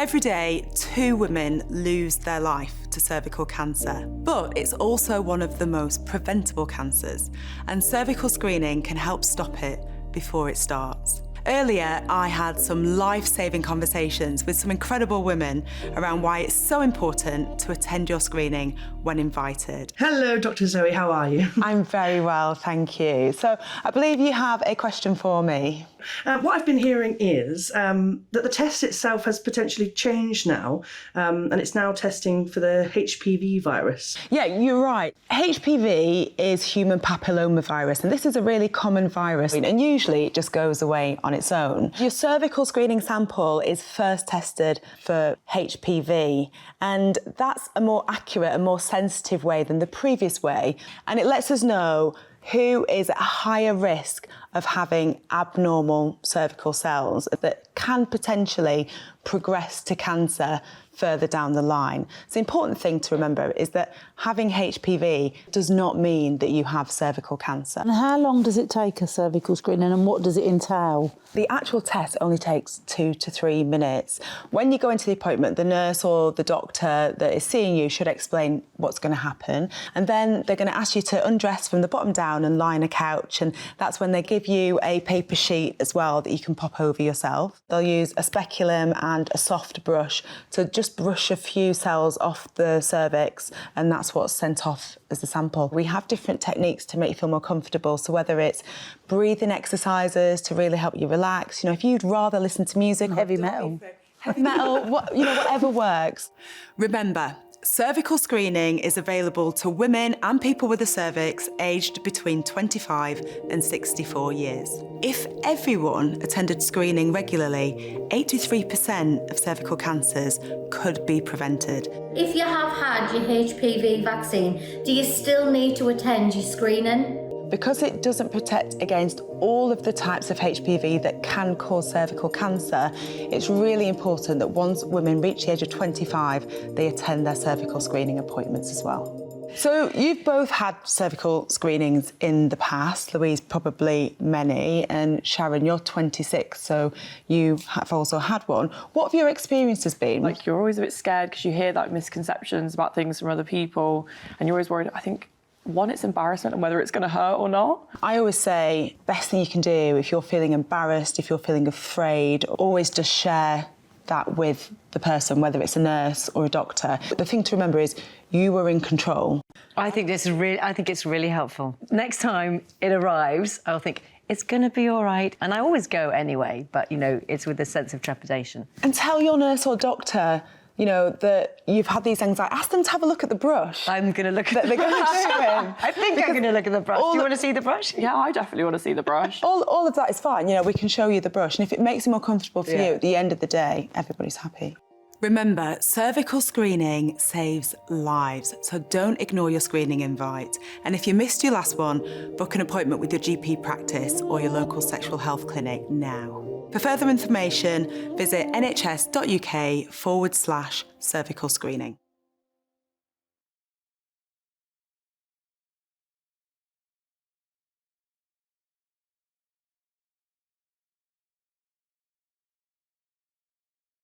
Every day, 2 women lose their life to cervical cancer, but it's also one of the most preventable cancers, and cervical screening can help stop it before it starts. Earlier, I had some life-saving conversations with some incredible women around why it's so important to attend your screening when invited. Hello, Dr. Zoe, how are you? I'm very well, thank you. So I believe you have a question for me. What I've been hearing is that the test itself has potentially changed now, and it's now testing for the HPV virus. Yeah, you're right. HPV is human papilloma virus, and this is a really common virus, and usually it just goes away on its own. Your cervical screening sample is first tested for HPV, and that's a more accurate and more sensitive way than the previous way, and it lets us know who is at a higher risk of having abnormal cervical cells that can potentially progress to cancer further down the line. So the important thing to remember is that having HPV does not mean that you have cervical cancer. And how long does it take a cervical screening and what does it entail? The actual test only takes 2 to 3 minutes. When you go into the appointment, the nurse or the doctor that is seeing you should explain what's going to happen. And then they're going to ask you to undress from the bottom down and lie on a couch. And that's when they give you a paper sheet as well that you can pop over yourself. They'll use a speculum and a soft brush to just brush a few cells off the cervix, and that's what's sent off as the sample. We have different techniques to make you feel more comfortable. So whether it's breathing exercises to really help you relax, if you'd rather listen to music, Heavy metal, whatever works. Remember, cervical screening is available to women and people with a cervix aged between 25 and 64 years. If everyone attended screening regularly, 83% of cervical cancers could be prevented. If you have had your HPV vaccine, do you still need to attend your screening? Because it doesn't protect against all of the types of HPV that can cause cervical cancer, it's really important that once women reach the age of 25, they attend their cervical screening appointments as well. So you've both had cervical screenings in the past, Louise probably many, and Sharon, you're 26, so you have also had one. What have your experiences been? You're always a bit scared because you hear misconceptions about things from other people, and you're always worried, I think, one, it's embarrassment and whether it's going to hurt or not. I always say, best thing you can do if you're feeling embarrassed, if you're feeling afraid, always just share that with the person, whether it's a nurse or a doctor. The thing to remember is you were in control. I think it's really helpful. Next time it arrives, I'll think, it's going to be all right. And I always go anyway, but, it's with a sense of trepidation. And tell your nurse or doctor, that you've had these anxieties. Ask them to have a look at the brush. I'm going to look at the brush. I think I'm going to look at the brush. Do you want to see the brush? Yeah, I definitely want to see the brush. All of that is fine. We can show you the brush. And if it makes it more comfortable for you, at the end of the day, everybody's happy. Remember, cervical screening saves lives, so don't ignore your screening invite. And if you missed your last one, book an appointment with your GP practice or your local sexual health clinic now. For further information, visit nhs.uk/cervical screening.